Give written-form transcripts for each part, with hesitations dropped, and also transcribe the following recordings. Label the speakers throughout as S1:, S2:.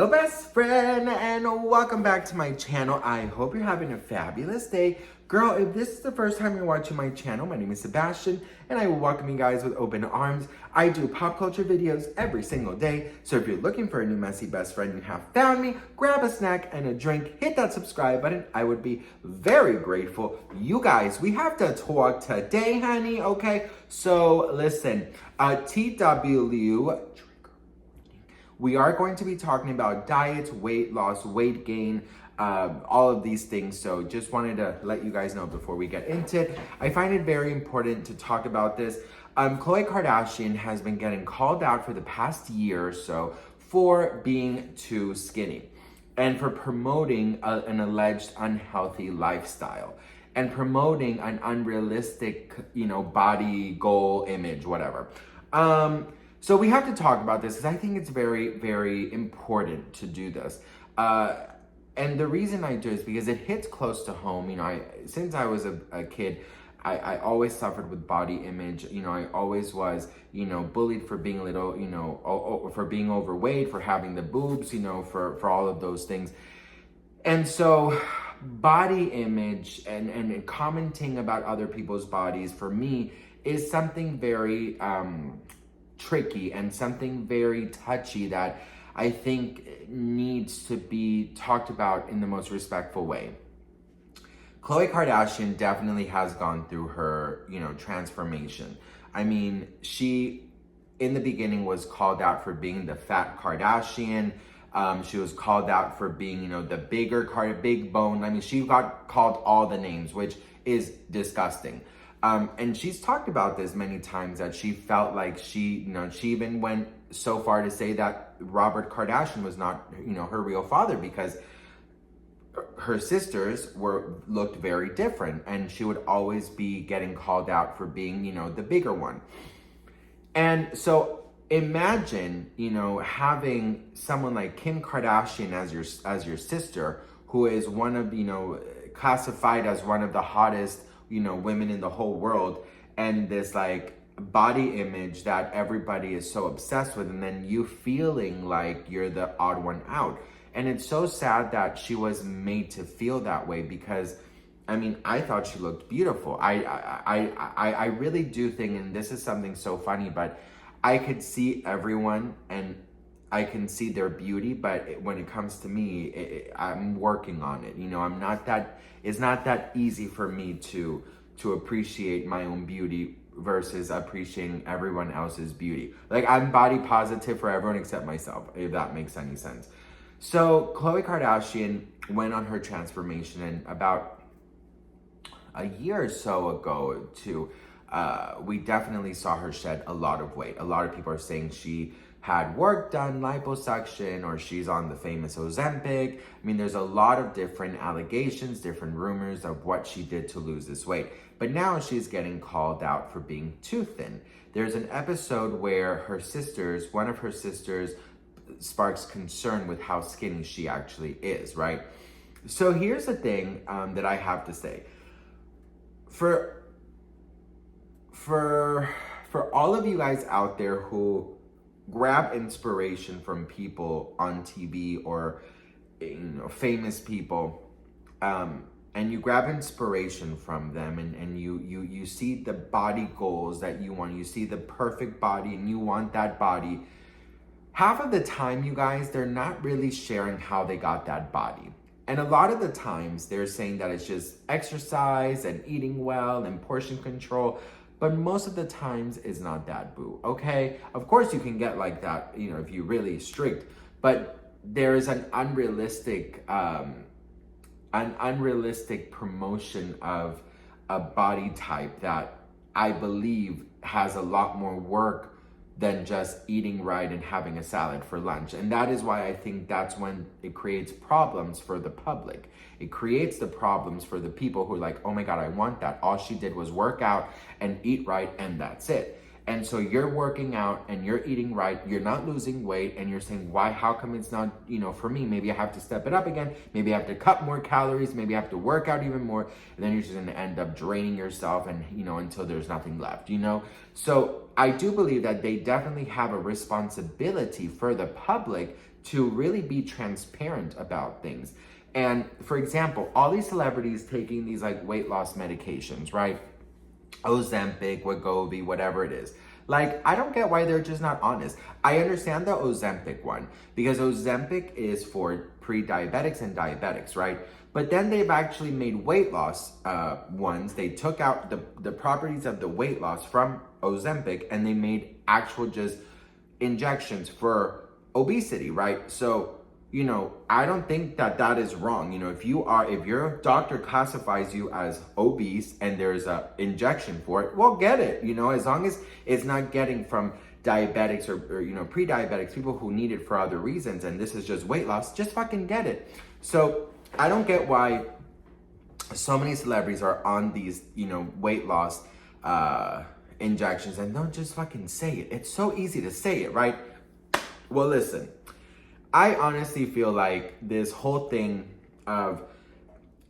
S1: Hello best friend, and welcome back to my channel. I hope you're having a fabulous day. Girl, if this is the first time you're watching my channel, my name is Sebastian and I will welcome you guys with open arms. I do pop culture videos every single day, so if you're looking for a new messy best friend, you have found me. Grab a snack and a drink, hit that subscribe button. I would be very grateful. You guys, we have to talk today, honey, okay? So listen, TW, we are going to be talking about diets, weight loss, weight gain, all of these things. So just wanted to let you guys know before we get into it. I find it very important to talk about this. Khloe Kardashian has been getting called out for the past year or so for being too skinny and for promoting an alleged unhealthy lifestyle and promoting an unrealistic, body goal, image, whatever. So we have to talk about this because I think it's very, very important to do this. And the reason I do is because it hits close to home. Since I was a kid, I always suffered with body image. I always was, bullied for being little, for being overweight, for having the boobs, for all of those things. And so body image and commenting about other people's bodies for me is something very, tricky and something very touchy that I think needs to be talked about in the most respectful way. Khloe Kardashian definitely has gone through her, transformation. I mean, she, in the beginning, was called out for being the fat Kardashian. She was called out for being, the big bone. I mean, she got called all the names, which is disgusting. And she's talked about this many times that she felt like she even went so far to say that Robert Kardashian was not, her real father because her sisters looked very different and she would always be getting called out for being, the bigger one. And so imagine, having someone like Kim Kardashian as your sister, who is one of, classified as one of the hottest women in the whole world, and this like body image that everybody is so obsessed with, and then you feeling like you're the odd one out. And it's so sad that she was made to feel that way because, I mean, I thought she looked beautiful. I really do think, and this is something so funny, but I could see everyone and I can see their beauty, but when it comes to me, I'm working on it. It's not that easy for me to appreciate my own beauty versus appreciating everyone else's beauty. Like, I'm body positive for everyone except myself, if that makes any sense. So Khloe Kardashian went on her transformation, and about a year or so ago we definitely saw her shed a lot of weight. A lot of people are saying she had work done, liposuction, or she's on the famous Ozempic. I mean, there's a lot of different allegations, different rumors of what she did to lose this weight. But now she's getting called out for being too thin. There's an episode where one of her sisters sparks concern with how skinny she actually is, right? So here's the thing that I have to say. For all of you guys out there who grab inspiration from people on TV or famous people, and you grab inspiration from them, and you see the body goals that you want, you see the perfect body and you want that body. Half of the time, you guys, they're not really sharing how they got that body. And a lot of the times they're saying that it's just exercise and eating well and portion control. But most of the times it's not that, boo, okay? Of course you can get like that, if you're really strict, but there is an unrealistic promotion of a body type that I believe has a lot more work than just eating right and having a salad for lunch. And that is why I think that's when it creates problems for the public. It creates the problems for the people who are like, oh my God, I want that. All she did was work out and eat right, and that's it. And so you're working out and you're eating right, you're not losing weight, and you're saying, why, how come it's not, for me? Maybe I have to step it up again. Maybe I have to cut more calories. Maybe I have to work out even more. And then you're just gonna end up draining yourself and, until there's nothing left, So I do believe that they definitely have a responsibility for the public to really be transparent about things. And for example, all these celebrities taking these like weight loss medications, right? Ozempic, Wegovy, whatever it is. Like, I don't get why they're just not honest. I understand the Ozempic one because Ozempic is for pre-diabetics and diabetics, right? But then they've actually made weight loss ones. They took out the properties of the weight loss from Ozempic and they made actual just injections for obesity, right? So, you know, I don't think that that is wrong. You know, if your doctor classifies you as obese and there's a injection for it, well, get it, you know, as long as it's not getting from diabetics or you know, pre-diabetics, people who need it for other reasons, and this is just weight loss, just fucking get it. So I don't get why so many celebrities are on these, you know, weight loss injections and don't just fucking say it. It's so easy to say it, right? Well, listen, I honestly feel like this whole thing of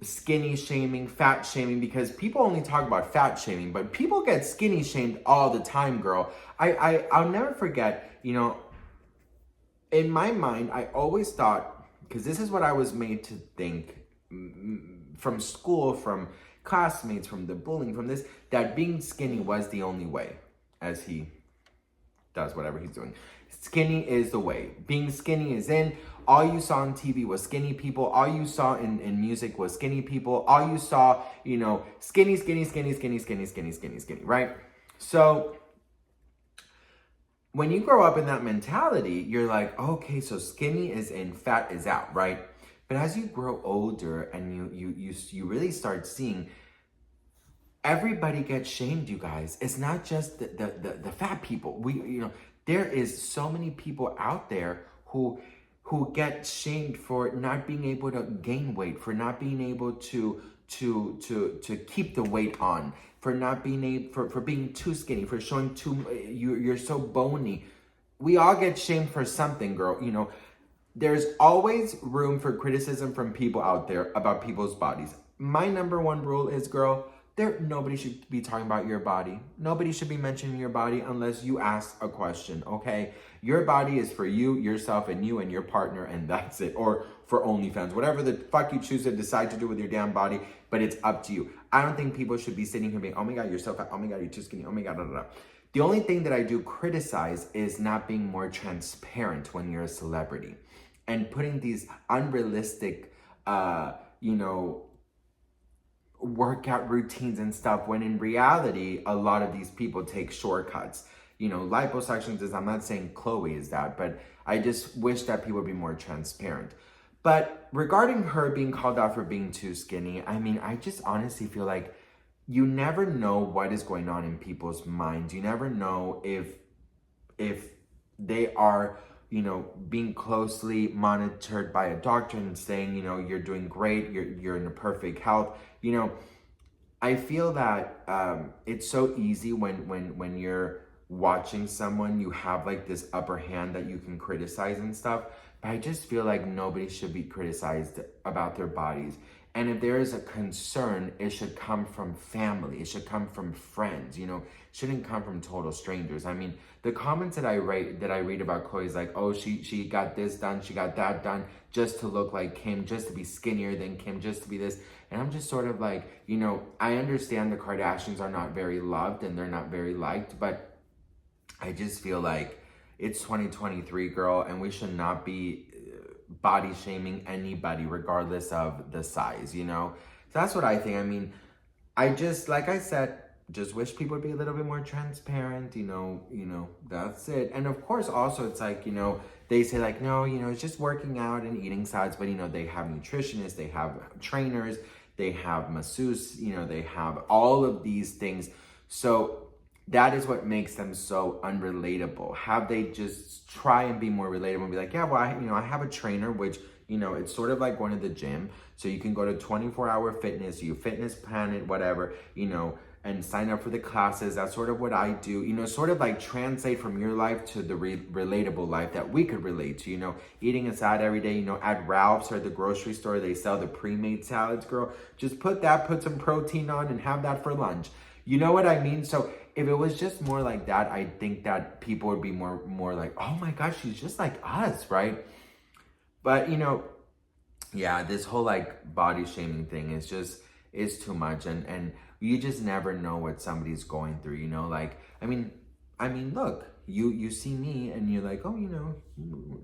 S1: skinny shaming, fat shaming, because people only talk about fat shaming, but people get skinny shamed all the time, girl. I'll never forget, you know, in my mind, I always thought, because this is what I was made to think from school, from classmates, from the bullying, from this, that being skinny was the only way, as he does whatever he's doing. Skinny is the way. Being skinny is in. All you saw on TV was skinny people. All you saw in music was skinny people. All you saw, you know, skinny, right? So when you grow up in that mentality, you're like, okay, so skinny is in, fat is out, right? But as you grow older and you really start seeing everybody gets shamed, you guys. It's not just the fat people. There is so many people out there who get shamed for not being able to gain weight, for not being able to keep the weight on, for not being able for being too skinny, for showing you're so bony. We all get shamed for something, girl. You know, there's always room for criticism from people out there about people's bodies. My number one rule is, girl, nobody should be talking about your body. Nobody should be mentioning your body unless you ask a question, okay? Your body is for you, yourself, and you and your partner, and that's it. Or for OnlyFans, whatever the fuck you choose to decide to do with your damn body, but it's up to you. I don't think people should be sitting here being, oh my God, you're so fat. Oh my God, you're too skinny. Oh my God, da, da, da. The only thing that I do criticize is not being more transparent when you're a celebrity and putting these unrealistic, workout routines and stuff, when in reality, a lot of these people take shortcuts. You know, liposuctions is, I'm not saying Khloe is that, but I just wish that people would be more transparent. But regarding her being called out for being too skinny, I mean, I just honestly feel like you never know what is going on in people's minds. You never know if they are, you know, being closely monitored by a doctor and saying, you know, you're doing great, you're in a perfect health. You know, I feel that it's so easy when you're watching someone, you have like this upper hand that you can criticize and stuff. But I just feel like nobody should be criticized about their bodies. And if there is a concern, it should come from family. It should come from friends, you know, it shouldn't come from total strangers. I mean, the comments that I read about Khloe is like, oh, she got this done, she got that done just to look like Kim, just to be skinnier than Kim, just to be this. And I'm just sort of like, you know, I understand the Kardashians are not very loved and they're not very liked, but I just feel like it's 2023, girl, and we should not be body shaming anybody regardless of the size, you know? So that's what I think. I mean, I just, like I said, just wish people would be a little bit more transparent, you know, that's it. And of course, also, it's like, you know, they say like, no, you know, it's just working out and eating salads, but, you know, they have nutritionists, they have trainers, they have masseuses, you know, they have all of these things. So that is what makes them so unrelatable. Have they just try and be more relatable and be like, yeah, well, I have a trainer, which, you know, it's sort of like going to the gym. So you can go to 24-hour fitness, you fitness plan it, whatever, you know, and sign up for the classes. That's sort of what I do, you know, sort of like translate from your life to the relatable life that we could relate to, you know, eating a salad every day, you know, at Ralph's or the grocery store, they sell the pre-made salads, girl. Just put some protein on and have that for lunch. You know what I mean? So if it was just more like that, I think that people would be more like, oh my gosh, she's just like us, right? But yeah, this whole like body shaming thing is too much, and you just never know what somebody's going through, like I mean look, you see me and you're like, oh,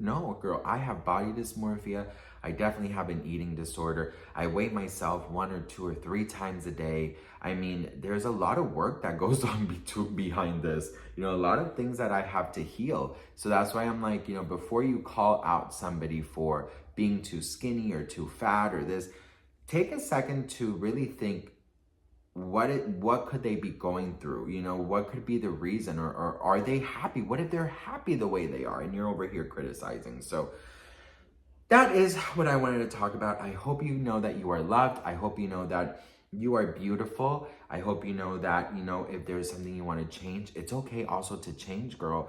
S1: no girl, I have body dysmorphia. I definitely have an eating disorder. I weigh myself 1 or 2 or 3 times a day. I mean, there's a lot of work that goes on behind this, a lot of things that I have to heal. So that's why I'm like, before you call out somebody for being too skinny or too fat or this, take a second to really think, what could they be going through? What could be the reason, or are they happy? What if they're happy the way they are and you're over here criticizing? So that is what I wanted to talk about. I hope you know that you are loved. I hope you know that you are beautiful. I hope you know that, if there's something you want to change, it's okay also to change, girl.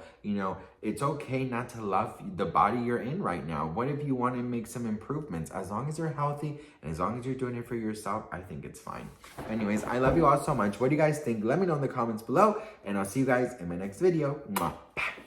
S1: It's okay not to love the body you're in right now. What if you want to make some improvements? As long as you're healthy and as long as you're doing it for yourself, I think it's fine. Anyways, I love you all so much. What do you guys think? Let me know in the comments below, and I'll see you guys in my next video. Mwah. Bye.